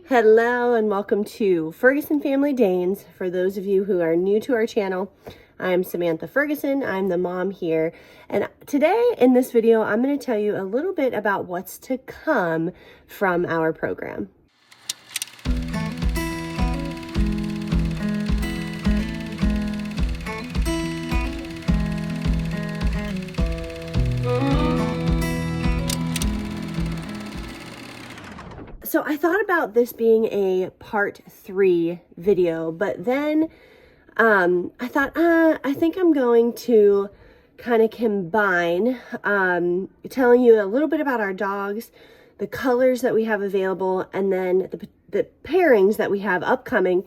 Hello and welcome to Ferguson Family Danes. For those of you who are new to our channel, I'm Samantha Ferguson. I'm the mom here. And today in this video, I'm going to tell you a little bit about what's to come from our program. So I thought about this being a part 3 video, but then I thought, I think I'm going to kind of combine telling you a little bit about our dogs, the colors that we have available, and then the pairings that we have upcoming,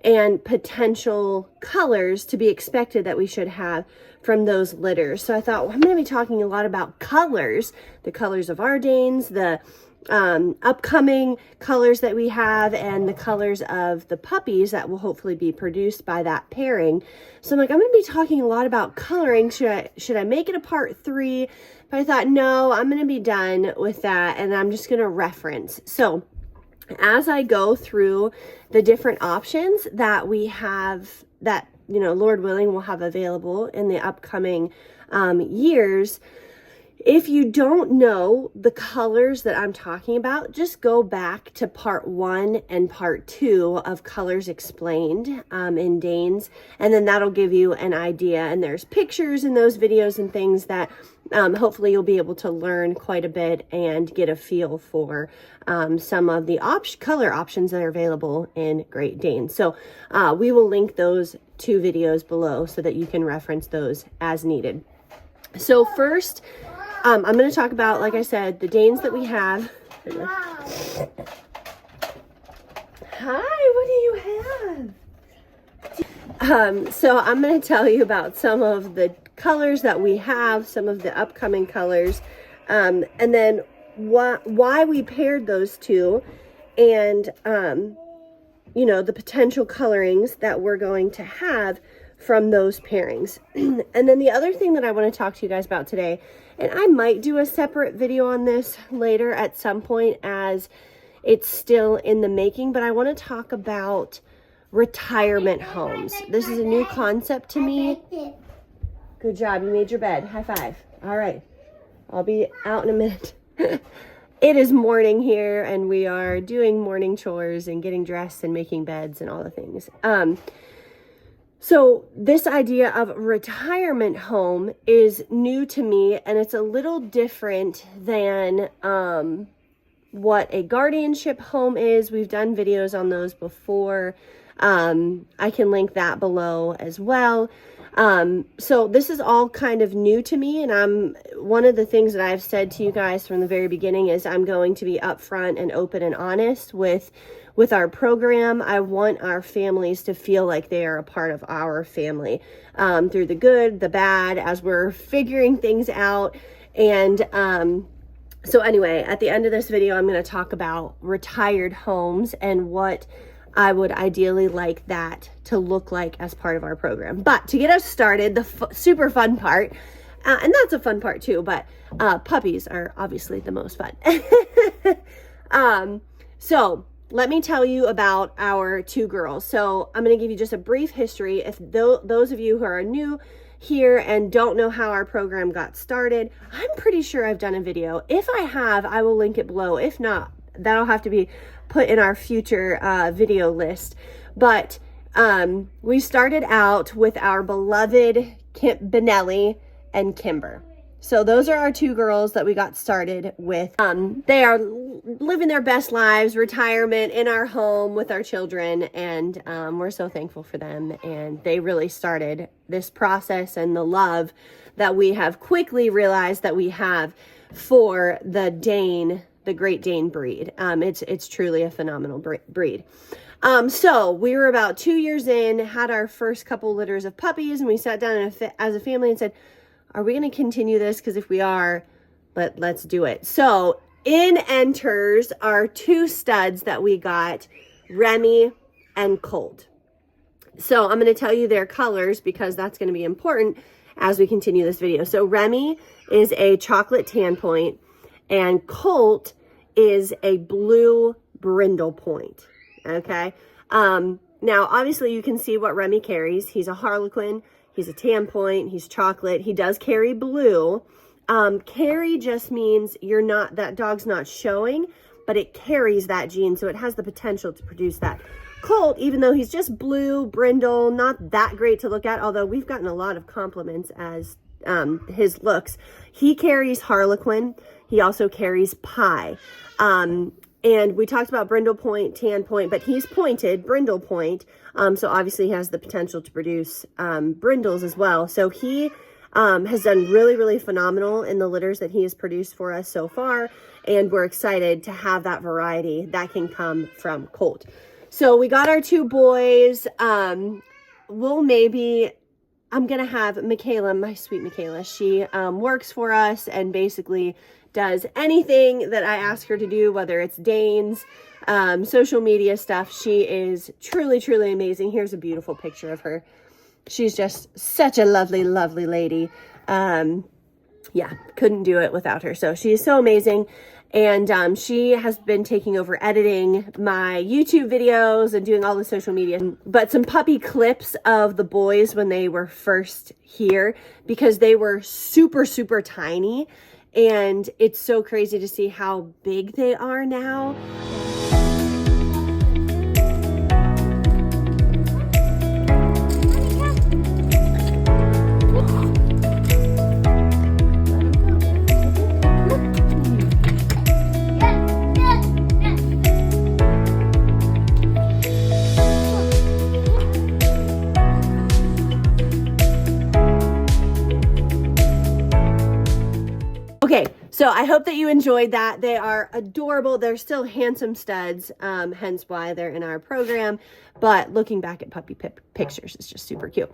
and potential colors to be expected that we should have from those litters. So I thought, well, I'm going to be talking a lot about colors, the colors of our Danes, the upcoming colors that we have, and the colors of the puppies that will hopefully be produced by that pairing. So I'm like, I'm going to be talking a lot about coloring. Should I make it a part 3? But I thought, no, I'm going to be done with that, and I'm just going to reference. So as I go through the different options that we have, that, you know, Lord willing, we'll have available in the upcoming years. If you don't know the colors that I'm talking about, just go back to part 1 and part 2 of Colors Explained in Danes, and then that'll give you an idea. And there's pictures in those videos and things that hopefully you'll be able to learn quite a bit and get a feel for some of the color options that are available in Great Dane. So we will link those 2 videos below so that you can reference those as needed. So first, I'm going to talk about, like I said, the Danes that we have. Hi, what do you have? So I'm going to tell you about some of the colors that we have, some of the upcoming colors, and then why we paired those two, and, you know, the potential colorings that we're going to have from those pairings. And then the other thing that I want to talk to you guys about today, and I might do a separate video on this later at some point as it's still in the making, but I want to talk about retirement homes. This is a new concept to me. Good job. You made your bed. High five. All right. I'll be out in a minute. It is morning here, and we are doing morning chores and getting dressed and making beds and all the things. So this idea of retirement home is new to me, and it's a little different than what a guardianship home is. We've done videos on those before. I can link that below as well. So this is all kind of new to me, and one of the things that I've said to you guys from the very beginning is I'm going to be upfront and open and honest with our program. I want our families to feel like they are a part of our family, through the good, the bad, as we're figuring things out. And so anyway, at the end of this video, I'm going to talk about retired homes and what I would ideally like that to look like as part of our program. But to get us started, the super fun part, and that's a fun part too, but puppies are obviously the most fun. So let me tell you about our 2 girls. So I'm going to give you just a brief history. If those of you who are new here and don't know how our program got started, I'm pretty sure I've done a video. If I have, I will link it below. If not, that'll have to be put in our future video list. But we started out with our beloved Benelli and Kimber. So those are our 2 girls that we got started with. They are living their best lives, retirement in our home with our children, and we're so thankful for them. And they really started this process and the love that we have quickly realized that we have for the Dane, the Great Dane breed. It's truly a phenomenal breed. So we were about 2 years in, had our first couple litters of puppies, and we sat down as a family and said, are we going to continue this? Because if we are, let's do it. So in enters our 2 studs that we got, Remy and Colt. So I'm going to tell you their colors because that's going to be important as we continue this video. So Remy is a chocolate tan point, and Colt is a blue brindle point. Okay. Now obviously you can see what Remy carries. He's a Harlequin. He's a tan point. He's chocolate. He does carry blue. Carry just means that dog's not showing, but it carries that gene. So it has the potential to produce that. Colt, even though he's just blue, brindle, not that great to look at, although we've gotten a lot of compliments as his looks. He carries Harlequin. He also carries Pie. And we talked about brindle point, tan point, but he's pointed, brindle point. So obviously he has the potential to produce brindles as well. So he has done really, really phenomenal in the litters that he has produced for us so far. And we're excited to have that variety that can come from Colt. So we got our 2 boys. I'm going to have Michaela, my sweet Michaela. She works for us and basically does anything that I ask her to do, whether it's Danes, social media stuff. She is truly, truly amazing. Here's a beautiful picture of her. She's just such a lovely, lovely lady. Yeah, couldn't do it without her. So she's so amazing. And she has been taking over editing my YouTube videos and doing all the social media. But some puppy clips of the boys when they were first here, because they were super, super tiny. And it's so crazy to see how big they are now. Okay, so I hope that you enjoyed that. They are adorable. They're still handsome studs, hence why they're in our program. But looking back at puppy pictures, it's just super cute.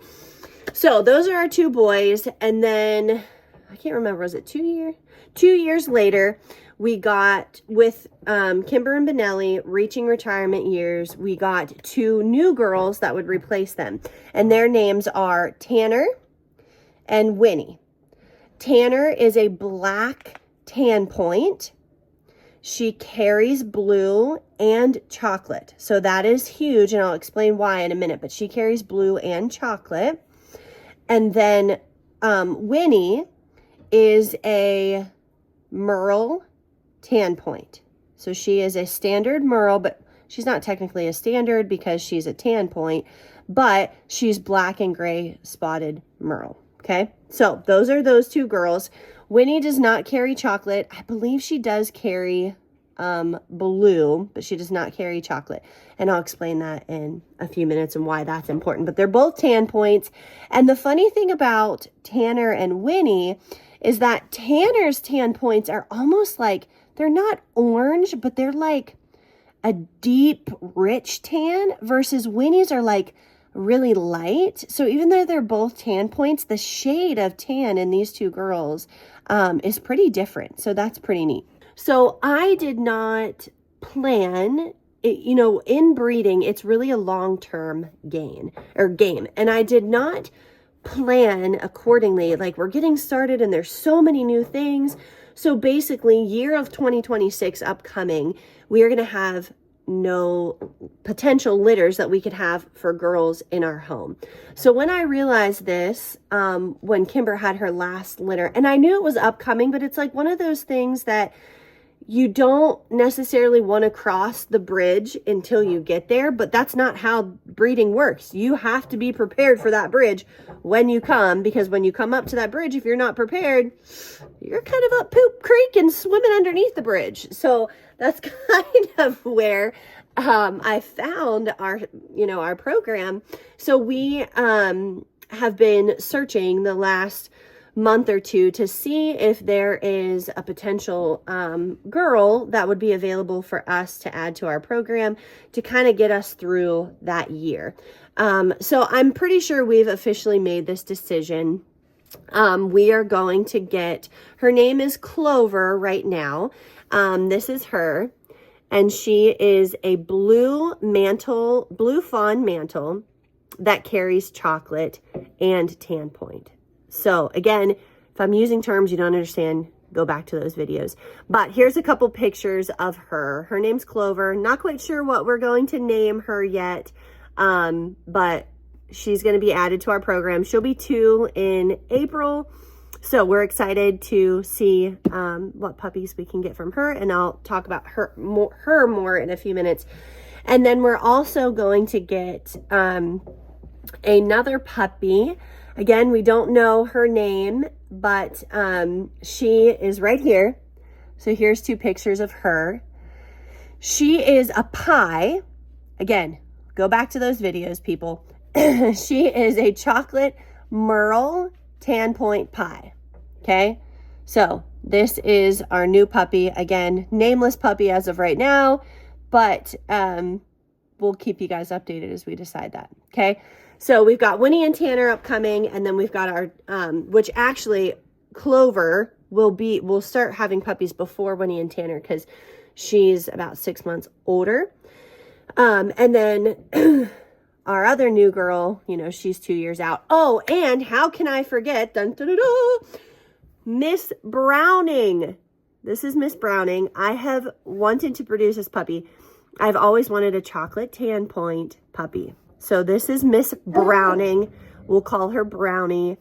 So those are our 2 boys. And then, I can't remember, was it 2 years? 2 years later, we got, with Kimber and Benelli reaching retirement years, we got 2 new girls that would replace them. And their names are Tanner and Winnie. Tanner is a black tan point. She carries blue and chocolate. So that is huge, and I'll explain why in a minute, but she carries blue and chocolate. And then Winnie is a Merle tan point. So she is a standard Merle, but she's not technically a standard because she's a tan point, but she's black and gray spotted Merle. Okay, so those are those 2 girls. Winnie does not carry chocolate. I believe she does carry blue, but she does not carry chocolate. And I'll explain that in a few minutes and why that's important. But they're both tan points. And the funny thing about Tanner and Winnie is that Tanner's tan points are almost like, they're not orange, but they're like a deep, rich tan, versus Winnie's are like really light. So even though they're both tan points, the shade of tan in these 2 girls is pretty different. So that's pretty neat. So I did not plan it, you know, in breeding, it's really a long-term game. And I did not plan accordingly. Like, we're getting started and there's so many new things. So basically, year of 2026 upcoming, we are going to have no potential litters that we could have for girls in our home. So when I realized this, when Kimber had her last litter, and I knew it was upcoming, but it's like one of those things that you don't necessarily want to cross the bridge until you get there, but that's not how breeding works. You have to be prepared for that bridge when you come, because when you come up to that bridge, if you're not prepared, you're kind of up poop creek and swimming underneath the bridge. So that's kind of where I found our program. So we have been searching the last month or 2 to see if there is a potential girl that would be available for us to add to our program to kind of get us through that year. So I'm pretty sure we've officially made this decision. We are going to get, her name is Clover right now. This is her, and she is a blue fawn mantle that carries chocolate and tan point. So again, if I'm using terms you don't understand, go back to those videos. But here's a couple pictures of her. Her name's Clover. Not quite sure what we're going to name her yet, but she's going to be added to our program. She'll be 2 in April. So we're excited to see what puppies we can get from her, and I'll talk about her more in a few minutes. And then we're also going to get another puppy. Again, we don't know her name, but she is right here. So here's 2 pictures of her. She is a pie. Again, go back to those videos, people. She is a chocolate Merle tan point pie. Okay, so this is our new puppy. Again, nameless puppy as of right now, but we'll keep you guys updated as we decide that. Okay, so we've got Winnie and Tanner upcoming, and then we've got our which actually Clover will start having puppies before Winnie and Tanner because she's about 6 months older. And then our other new girl, you know, she's 2 years out. Oh, and how can I forget? Dun, dun, dun, dun, Miss Browning. This is Miss Browning. I have wanted to produce this puppy. I've always wanted a chocolate tan point puppy. So this is Miss Browning. We'll call her Brownie.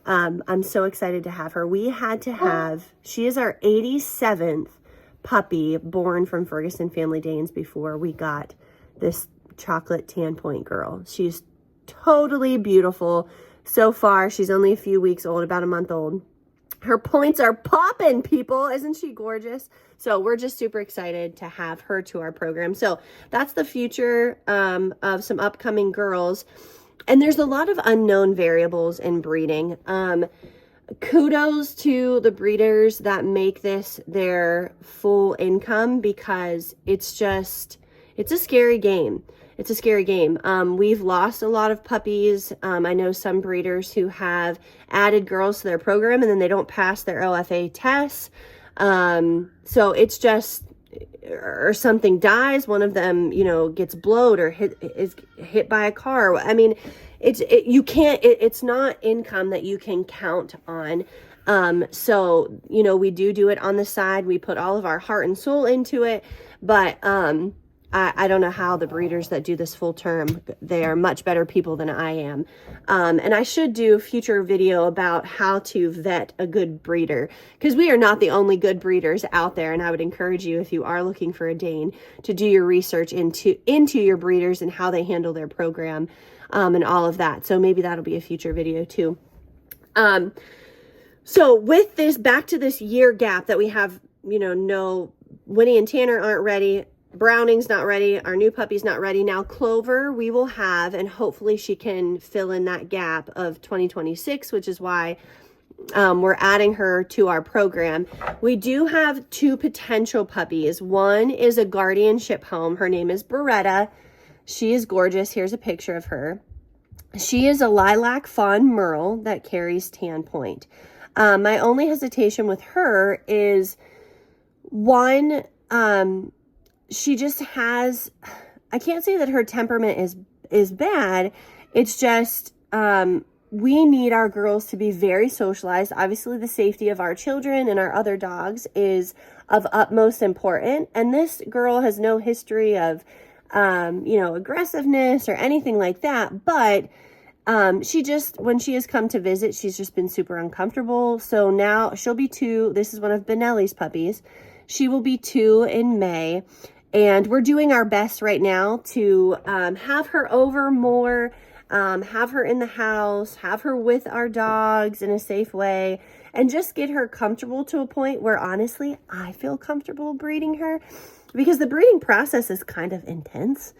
I'm so excited to have her. We had to have, she is our 87th puppy born from Ferguson Family Danes before we got this chocolate tan point girl. She's totally beautiful. So far, she's only a few weeks old, about a month old. Her points are popping, people. Isn't she gorgeous? So we're just super excited to have her to our program. So that's the future of some upcoming girls. And there's a lot of unknown variables in breeding. Kudos to the breeders that make this their full income, because it's a scary game. It's a scary game. We've lost a lot of puppies. I know some breeders who have added girls to their program and then they don't pass their OFA tests. So it's just, or something dies, one of them, you know, gets blowed or is hit by a car. I mean, it's not income that you can count on. So, you know, we do it on the side. We put all of our heart and soul into it, but, I don't know how the breeders that do this full term, they are much better people than I am. And I should do a future video about how to vet a good breeder, because we are not the only good breeders out there. And I would encourage you, if you are looking for a Dane, to do your research into your breeders and how they handle their program, and all of that. So maybe that'll be a future video too. So with this, back to this year gap that we have, you know, no, Winnie and Tanner aren't ready. Browning's not ready. Our new puppy's not ready. Now Clover, we will have, and hopefully she can fill in that gap of 2026, which is why we're adding her to our program. We do have 2 potential puppies. One is a guardianship home. Her name is Beretta. She is gorgeous. Here's a picture of her. She is a lilac fawn Merle that carries tan point. My only hesitation with her is one, she just has, I can't say that her temperament is bad. It's just, we need our girls to be very socialized. Obviously, the safety of our children and our other dogs is of utmost importance. And this girl has no history of, you know, aggressiveness or anything like that. But she just, when she has come to visit, she's just been super uncomfortable. So now she'll be 2. This is one of Benelli's puppies. She will be 2 in May. And we're doing our best right now to have her over more, have her in the house, have her with our dogs in a safe way, and just get her comfortable to a point where, honestly, I feel comfortable breeding her, because the breeding process is kind of intense.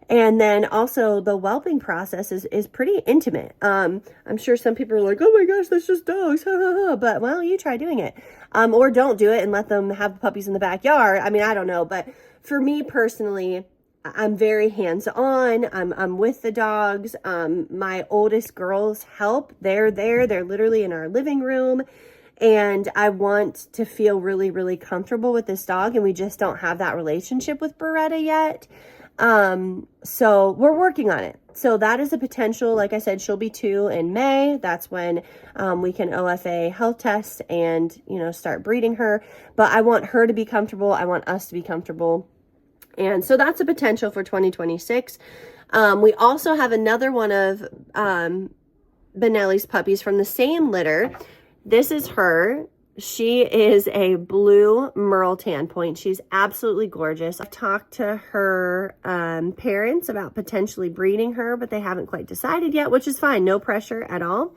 And then also the whelping process is pretty intimate. I'm sure some people are like, oh my gosh, that's just dogs. But, well, you try doing it. Or don't do it and let them have puppies in the backyard. I mean, I don't know. But for me personally, I'm very hands-on. I'm with the dogs. My oldest girls help. They're there. They're literally in our living room. And I want to feel really, really comfortable with this dog. And we just don't have that relationship with Beretta yet. So we're working on it. So that is a potential. Like I said, she'll be 2 in May. That's when we can OFA health test and, start breeding her. But I want her to be comfortable. I want us to be comfortable. And so that's a potential for 2026. We also have another one of Benelli's puppies from the same litter. This is her. She is a blue Merle tan point. She's absolutely gorgeous. I've talked to her parents about potentially breeding her, but they haven't quite decided yet, which is fine. No pressure at all.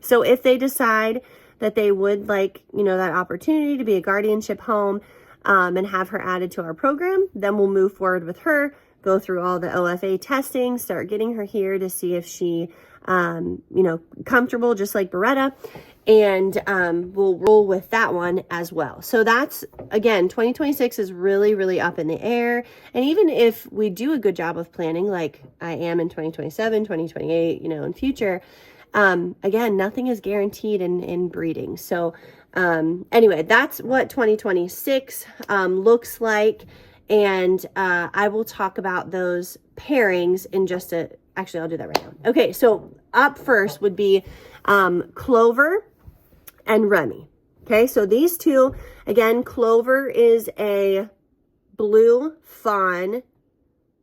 So if they decide that they would like, that opportunity to be a guardianship home and have her added to our program, then we'll move forward with her, go through all the OFA testing, start getting her here to see if she, comfortable, just like Beretta. And we'll roll with that one as well. So that's, again, 2026 is really, really up in the air. And even if we do a good job of planning, like I am in 2027, 2028, in future, again, nothing is guaranteed in breeding. So anyway, that's what 2026 looks like. And I will talk about those pairings in just actually, I'll do that right now. Okay, so up first would be Clover and Remy. Okay, so these two, again, Clover is a blue fawn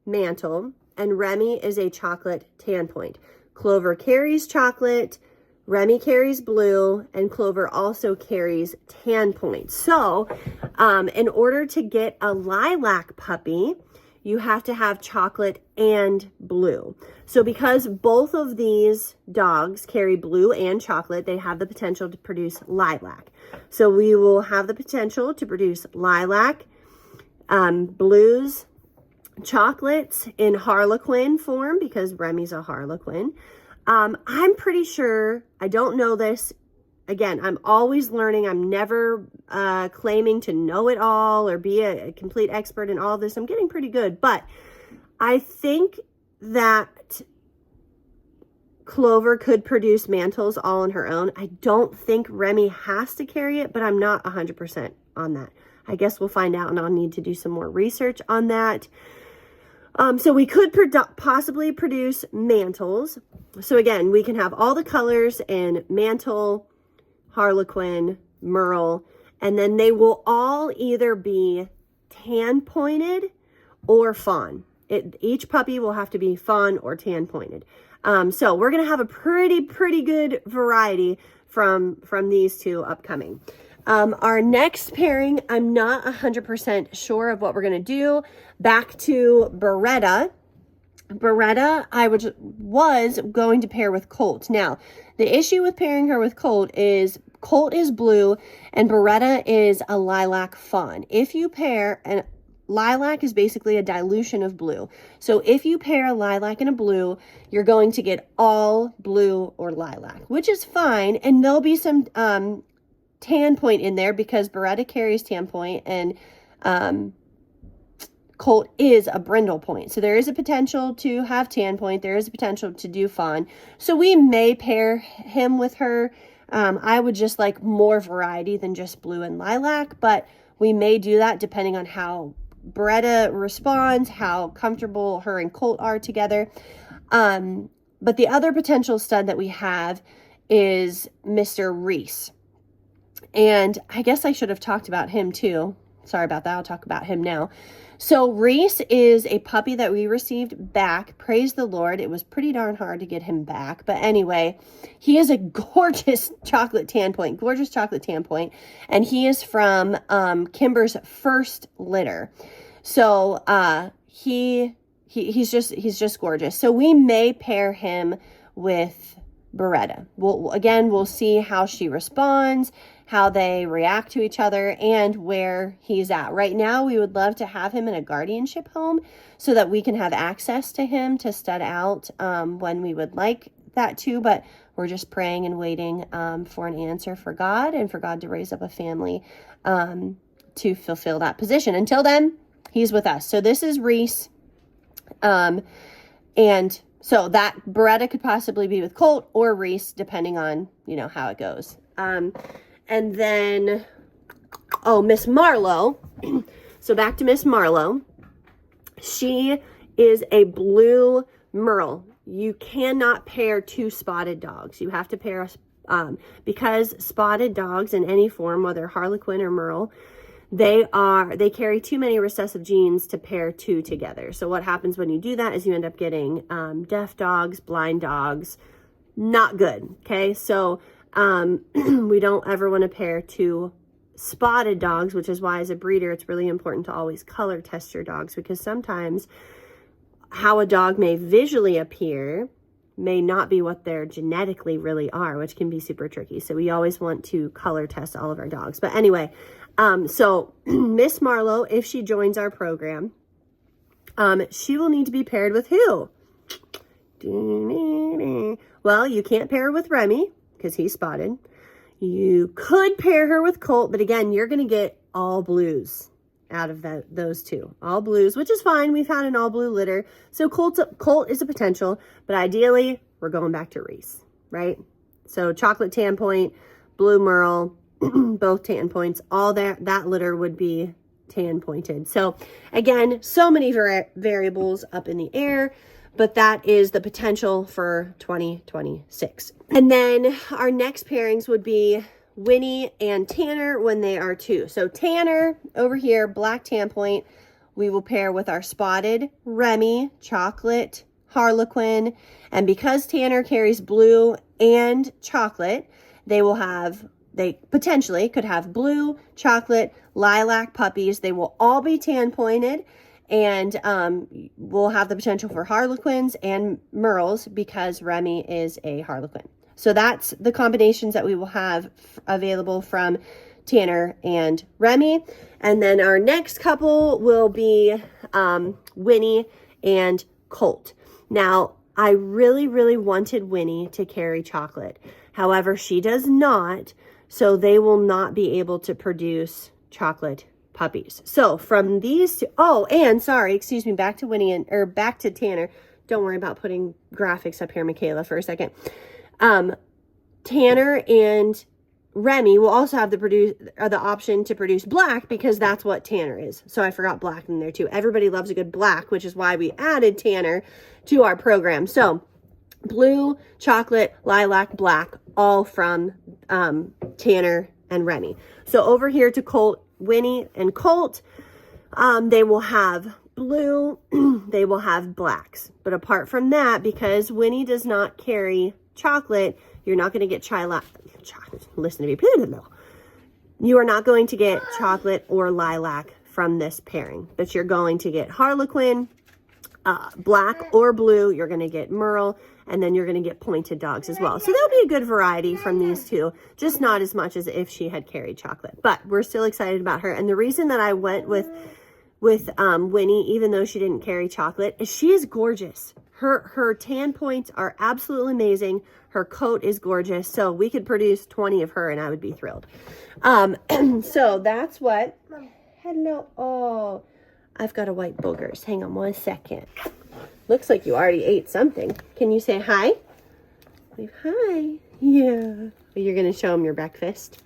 mantle and Remy is a chocolate tan point. Clover carries chocolate, Remy carries blue, and Clover also carries tan point. So in order to get a lilac puppy, you have to have chocolate and blue. So because both of these dogs carry blue and chocolate, they have the potential to produce lilac. So we will have the potential to produce lilac, blues, chocolates in Harlequin form because Remy's a Harlequin. I'm pretty sure, I don't know this. Again, I'm always learning. I'm never claiming to know it all or be a complete expert in all of this. I'm getting pretty good, but I think that Clover could produce mantles all on her own. I don't think Remy has to carry it, but I'm not 100% on that. I guess we'll find out, and I'll need to do some more research on that. So we could possibly produce mantles. So again, we can have all the colors in mantle, Harlequin, Merle, and then they will all either be tan pointed or fawn. Each puppy will have to be fawn or tan pointed. So we're going to have a pretty good variety from these two upcoming. Our next pairing, I'm not 100% sure of what we're going to do. Back to Beretta. Beretta, I was going to pair with Colt. Now, the issue with pairing her with Colt is blue and Beretta is a lilac fawn. If you pair, and lilac is basically a dilution of blue. So if you pair a lilac and a blue, you're going to get all blue or lilac, which is fine. And there'll be some tan point in there because Beretta carries tan point and Colt is a brindle point. So there is a potential to have tan point. There is a potential to do fawn. So we may pair him with her. I would just like more variety than just blue and lilac, but we may do that depending on how Beretta responds, how comfortable her and Colt are together. But the other potential stud that we have is Mr. Reese. And I guess I should have talked about him too. Sorry about that. I'll talk about him now. So Reese is a puppy that we received back. Praise the Lord. It was pretty darn hard to get him back. But anyway, he is a gorgeous chocolate tan point. And he is from Kimber's first litter. So he's just gorgeous. So we may pair him with Beretta. We'll see how she responds, how they react to each other, and where he's at. Right now, we would love to have him in a guardianship home so that we can have access to him to stud out when we would like that too, but we're just praying and waiting for an answer for God and for God to raise up a family to fulfill that position. Until then, he's with us. So this is Reese. And so that Beretta could possibly be with Colt or Reese, depending on, how it goes. And then, Miss Marlowe. So back to Miss Marlowe. She is a blue Merle. you cannot pair two spotted dogs. You have to pair, because spotted dogs in any form, whether Harlequin or Merle, they carry too many recessive genes to pair two together. So what happens when you do that is you end up getting deaf dogs, blind dogs. Not good. Okay, so we don't ever want to pair two spotted dogs, which is why as a breeder it's really important to always color test your dogs, because sometimes how a dog may visually appear may not be what they're genetically really are, which can be super tricky. So we always want to color test all of our dogs. But anyway, so Miss Marlowe, if she joins our program, she will need to be paired with who? Well, you can't pair her with Remy because he's spotted. You could pair her with Colt, but again, you're going to get all blues out of those two. All blues, which is fine. We've had an all blue litter. So Colt is a potential, but ideally, we're going back to Reese, right? So chocolate tan point, blue Merle, both tan points, all that litter would be tan pointed. So again, so many variables up in the air, but that is the potential for 2026. And then our next pairings would be Winnie and Tanner when they are two. So Tanner over here, black tan point, we will pair with our spotted Remy, chocolate Harlequin. And because Tanner carries blue and chocolate, they potentially could have blue, chocolate, lilac puppies. They will all be tan pointed, and we'll have the potential for Harlequins and Merles because Remy is a Harlequin. So that's the combinations that we will have available from Tanner and Remy. And then our next couple will be Winnie and Colt. Now, I really, really wanted Winnie to carry chocolate. However, she does not, so they will not be able to produce chocolate puppies. So from these two, back to Winnie back to Tanner. Don't worry about putting graphics up here, Michaela, for a second. Tanner and Remy will also have the option to produce black because that's what Tanner is. So I forgot black in there too. Everybody loves a good black, which is why we added Tanner to our program. So blue, chocolate, lilac, black, all from Tanner and Remy. So over here to Colt, Winnie and Colt, they will have blue, they will have blacks. But apart from that, because Winnie does not carry chocolate, you're not going to get listen to me. You are not going to get chocolate or lilac from this pairing, but you're going to get Harlequin, black or blue. You're going to get Merle, and then you're going to get pointed dogs as well. So there'll be a good variety from these two, just not as much as if she had carried chocolate. But we're still excited about her. And the reason that I went with Winnie, even though she didn't carry chocolate, is she is gorgeous. Her tan points are absolutely amazing. Her coat is gorgeous. So we could produce 20 of her and I would be thrilled. So that's what. Hello. Oh, I've got a white boogers. Hang on 1 second. Looks like you already ate something. Can you say hi? Wave hi. Yeah. You're going to show them your breakfast?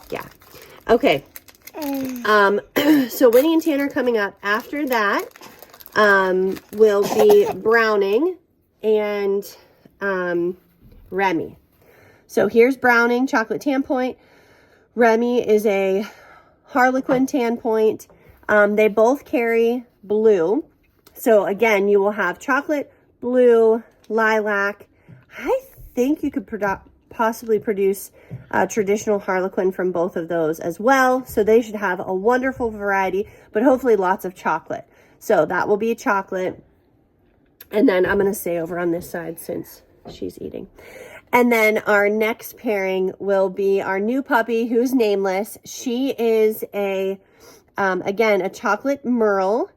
Yeah. Okay. So Winnie and Tanner coming up. After that will be Browning and Remy. So here's Browning, chocolate tan point. Remy is a Harlequin tan point. They both carry blue. So again, you will have chocolate, blue, lilac. I think you could possibly produce a traditional Harlequin from both of those as well. So they should have a wonderful variety, but hopefully lots of chocolate. So that will be chocolate. And then I'm going to stay over on this side since she's eating. And then our next pairing will be our new puppy who's nameless. She is again, a chocolate Merle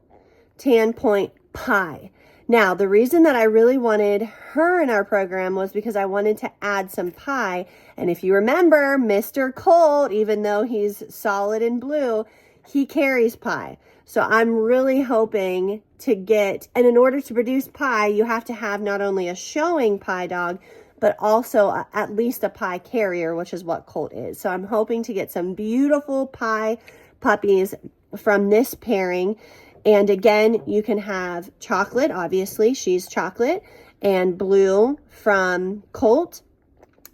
tan point pie. Now, the reason that I really wanted her in our program was because I wanted to add some pie. And if you remember, Mr. Colt, even though he's solid in blue, he carries pie. So I'm really hoping to get, and in order to produce pie, you have to have not only a showing pie dog, but also at least a pie carrier, which is what Colt is. So I'm hoping to get some beautiful pie puppies from this pairing. And again, you can have chocolate, obviously, she's chocolate, and Blue from Colt.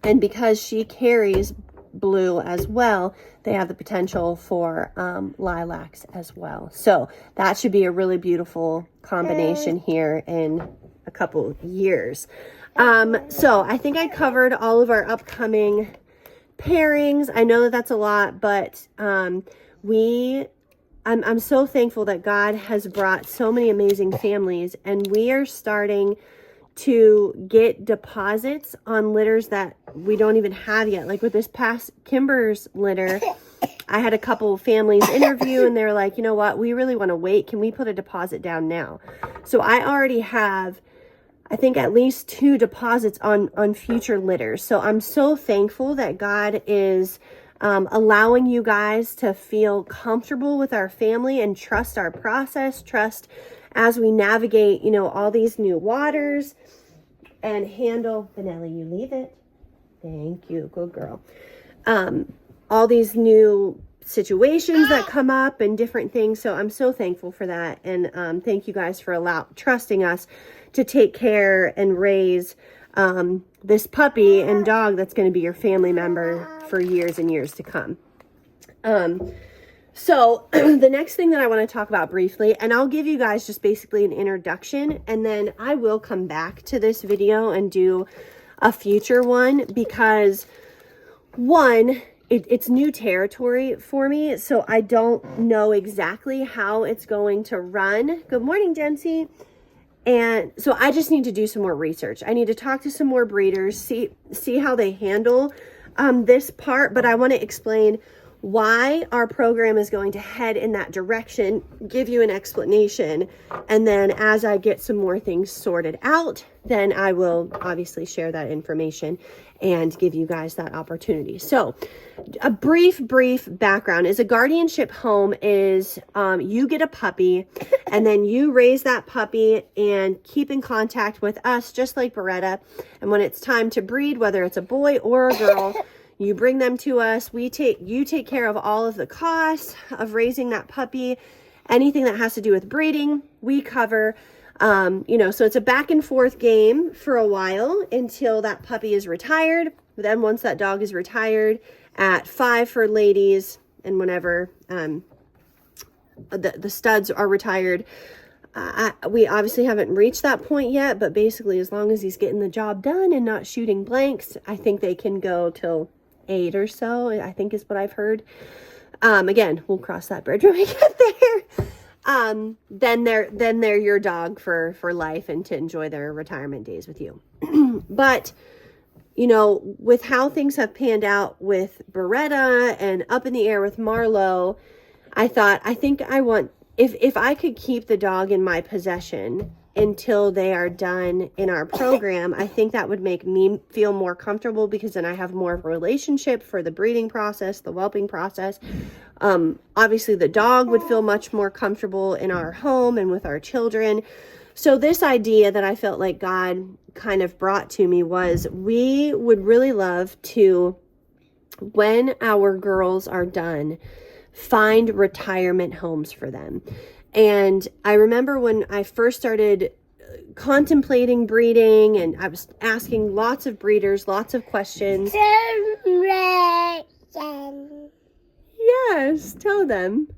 And because she carries Blue as well, they have the potential for lilacs as well. So that should be a really beautiful combination here in a couple years. So I think I covered all of our upcoming pairings. I know that that's a lot, but I'm so thankful that God has brought so many amazing families, and we are starting to get deposits on litters that we don't even have yet. Like with this past Kimber's litter, I had a couple of families interview, and they're like, you know what, we really want to wait. Can we put a deposit down now? So I already have, I think, at least 2 deposits on future litters. So I'm so thankful that God is allowing you guys to feel comfortable with our family and trust our process, trust as we navigate, you know, all these new waters and handle, Vanelli, you leave it. Thank you, good girl. All these new situations that come up and different things. So I'm so thankful for that. And thank you guys for trusting us to take care and raise this puppy and dog that's going to be your family member for years and years to come. So the next thing that I want to talk about briefly, and I'll give you guys just basically an introduction, and then I will come back to this video and do a future one, because one, it's new territory for me, so I don't know exactly how it's going to run. Good morning, Jency. And so I just need to do some more research. I need to talk to some more breeders, see how they handle this part, but I want to explain why our program is going to head in that direction, give you an explanation, and then as I get some more things sorted out, then I will obviously share that information and give you guys that opportunity. So a brief background is a guardianship home is you get a puppy, and then you raise that puppy and keep in contact with us, just like Beretta. And when it's time to breed, whether it's a boy or a girl, you bring them to us. You take care of all of the costs of raising that puppy. Anything that has to do with breeding, we cover. So it's a back and forth game for a while until that puppy is retired. Then once that dog is retired at 5 for ladies, and whenever the studs are retired, we obviously haven't reached that point yet, but basically as long as he's getting the job done and not shooting blanks, I think they can go till 8 or so, I think is what I've heard. Again, we'll cross that bridge when we get there. Then they're your dog for life and to enjoy their retirement days with you. But, with how things have panned out with Beretta and up in the air with Marlowe, I think I want, if I could keep the dog in my possession until they are done in our program, I think that would make me feel more comfortable, because then I have more of a relationship for the breeding process, the whelping process. Obviously the dog would feel much more comfortable in our home and with our children. So this idea that I felt like God kind of brought to me was, we would really love to, when our girls are done, find retirement homes for them. And I remember when I first started contemplating breeding, and I was asking lots of breeders, lots of questions. Yes, tell them.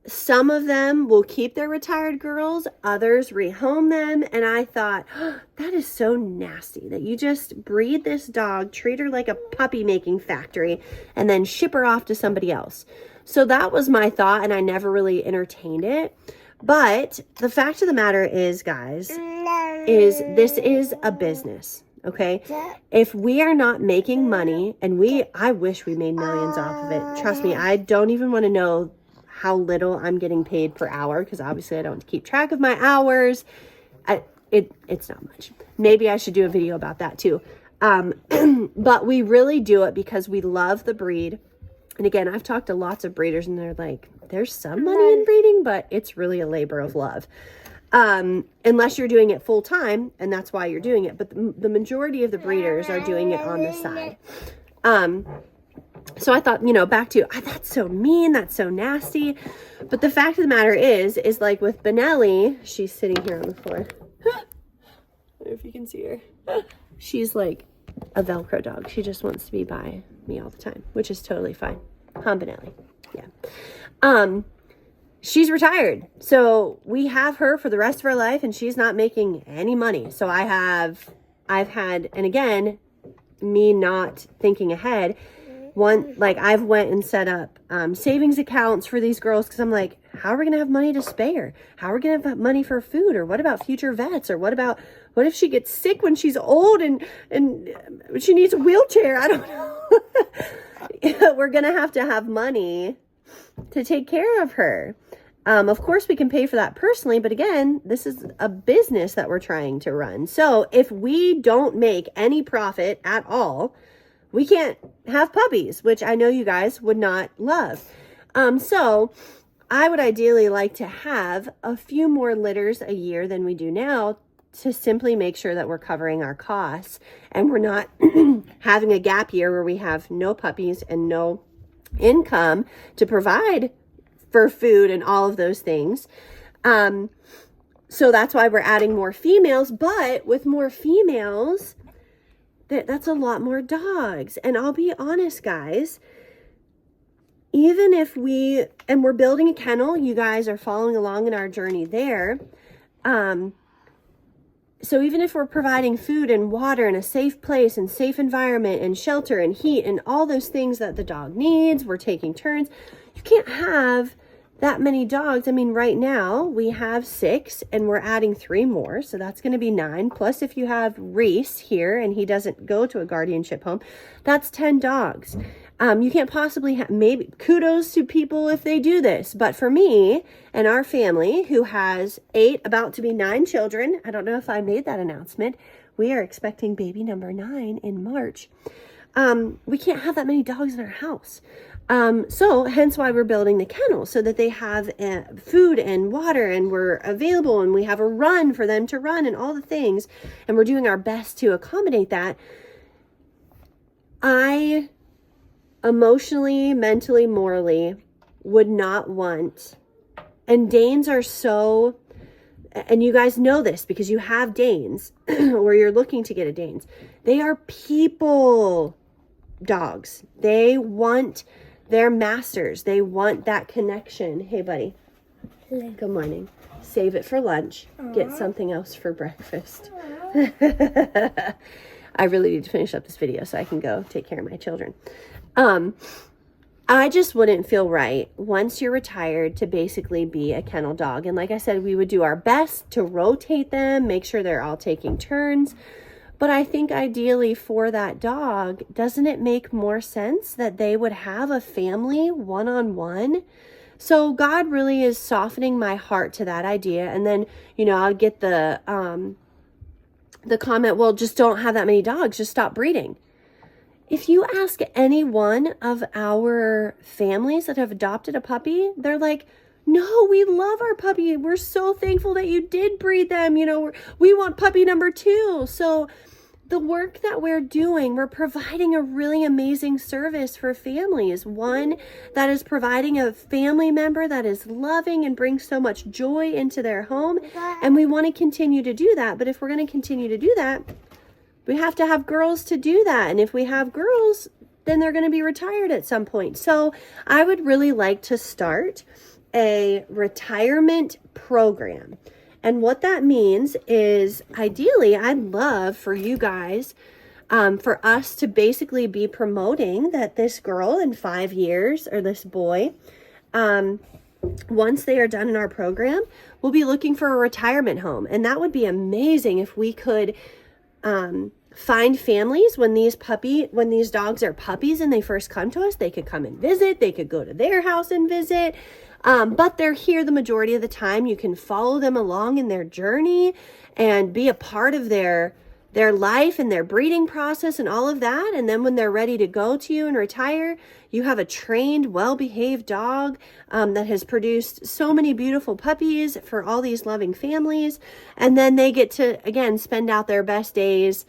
Some of them will keep their retired girls, others rehome them. And I thought, that is so nasty that you just breed this dog, treat her like a puppy making factory, and then ship her off to somebody else. So that was my thought, and I never really entertained it. But the fact of the matter is, guys, this is a business, okay? If we are not making money, and I wish we made millions off of it. Trust me, I don't even want to know how little I'm getting paid per hour, because obviously I don't keep track of my hours. It's not much. Maybe I should do a video about that too. But we really do it because we love the breed. And again, I've talked to lots of breeders, and they're like, there's some money in breeding, but it's really a labor of love. Unless you're doing it full time, and that's why you're doing it. But the majority of the breeders are doing it on the side. So I thought, back to, that's so mean, that's so nasty. But the fact of the matter is like with Benelli, she's sitting here on the floor. I don't know if you can see her. She's like a Velcro dog. She just wants to be by me all the time, which is totally fine. Hambanelli. Yeah. She's retired. So we have her for the rest of her life, and she's not making any money. So I've had, and again, me not thinking ahead, I've went and set up savings accounts for these girls, because I'm like, how are we gonna have money to spare? How are we gonna have money for food? Or what about future vets? Or what if she gets sick when she's old and she needs a wheelchair? I don't know. We're gonna have to have money to take care of her. Of course we can pay for that personally, but again, this is a business that we're trying to run. So if we don't make any profit at all, we can't have puppies, which I know you guys would not love. So I would ideally like to have a few more litters a year than we do now, to simply make sure that we're covering our costs and we're not having a gap year where we have no puppies and no income to provide for food and all of those things. So that's why we're adding more females, but with more females, that's a lot more dogs. And I'll be honest, guys, even if we're building a kennel, you guys are following along in our journey there. So even if we're providing food and water and a safe place and safe environment and shelter and heat and all those things that the dog needs, we're taking turns. You can't have that many dogs. I mean, right now we have 6 and we're adding 3 more. So that's going to be 9. Plus, if you have Reese here and he doesn't go to a guardianship home, that's 10 dogs. You can't possibly have, maybe kudos to people if they do this. But for me and our family, who has 8, about to be 9 children, I don't know if I made that announcement. We are expecting baby number 9 in March. We can't have that many dogs in our house. So hence why we're building the kennel, so that they have food and water and we're available and we have a run for them to run and all the things. And we're doing our best to accommodate that. I emotionally, mentally, morally would not want, and Danes are so, and you guys know this because you have Danes or you're looking to get a Danes. They are people dogs. They want their masters. They want that connection. Hey, buddy. Hello. Good morning. Save it for lunch. Aww. Get something else for breakfast. I really need to finish up this video so I can go take care of my children. I just wouldn't feel right once you're retired to basically be a kennel dog. And like I said, we would do our best to rotate them, make sure they're all taking turns. But I think ideally for that dog, doesn't it make more sense that they would have a family one-on-one? So God really is softening my heart to that idea. And then, I'll get the comment, well, just don't have that many dogs, just stop breeding. If you ask any one of our families that have adopted a puppy, they're like, no, we love our puppy. We're so thankful that you did breed them. We want puppy number 2. So the work that we're doing, we're providing a really amazing service for families. One that is providing a family member that is loving and brings so much joy into their home. And we want to continue to do that. But if we're going to continue to do that, we have to have girls to do that. And if we have girls, then they're going to be retired at some point. So I would really like to start a retirement program. And what that means is, ideally, I'd love for you guys, for us to basically be promoting that this girl in 5 years, or this boy, once they are done in our program, will be looking for a retirement home. And that would be amazing if we could find families when these dogs are puppies and they first come to us. They could come and visit. They could go to their house and visit. But they're here the majority of the time. You can follow them along in their journey and be a part of their life and their breeding process and all of that. And then when they're ready to go to you and retire, you have a trained, well-behaved dog that has produced so many beautiful puppies for all these loving families. And then they get to, again, spend out their best days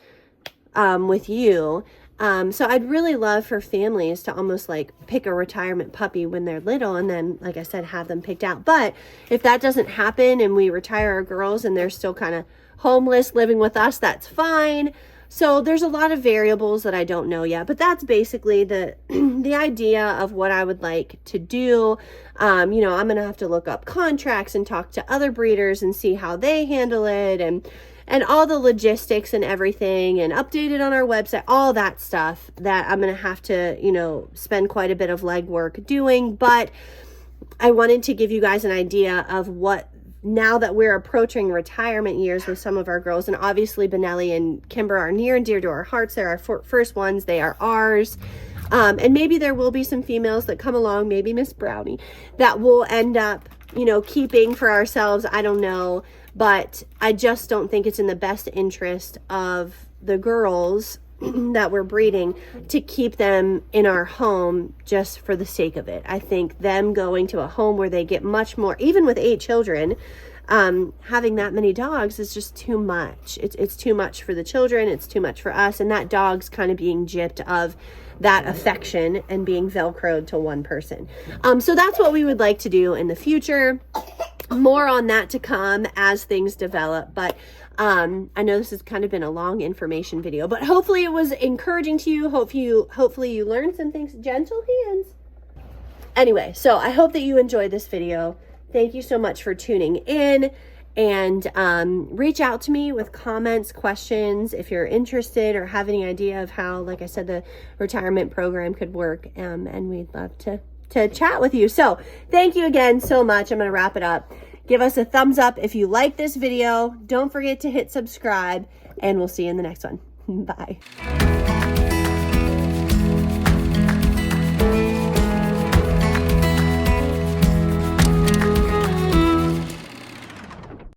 with you. So I'd really love for families to almost like pick a retirement puppy when they're little and then, like I said, have them picked out. But if that doesn't happen and we retire our girls and they're still kind of homeless living with us, that's fine. So there's a lot of variables that I don't know yet, but that's basically the the idea of what I would like to do. You know, I'm going to have to look up contracts and talk to other breeders and see how they handle it, and all the logistics and everything, and update it on our website, all that stuff that I'm going to have to, you know, spend quite a bit of legwork doing. But I wanted to give you guys an idea of what, now that we're approaching retirement years with some of our girls, and obviously Benelli and Kimber are near and dear to our hearts. They're our first ones. They are ours. And maybe there will be some females that come along, maybe Miss Brownie, that we'll end up, you know, keeping for ourselves. I don't know. But I just don't think it's in the best interest of the girls that we're breeding to keep them in our home just for the sake of it. I think them going to a home where they get much more, even with 8 children, having that many dogs is just too much. It's too much for the children. It's too much for us. And that dog's kind of being gypped of that affection and being Velcroed to one person. So that's what we would like to do in the future. More on that to come as things develop. But I know this has kind of been a long information video, but hopefully it was encouraging to you. Hopefully you learned some things. Gentle hands. Anyway, so I hope that you enjoyed this video. Thank you so much for tuning in, and reach out to me with comments, questions, if you're interested or have any idea of how, like I said, the retirement program could work, and we'd love to chat with you. So thank you again so much. I'm going to wrap it up. Give us a thumbs up if you like this video. Don't forget to hit subscribe, and we'll see you in the next one. Bye.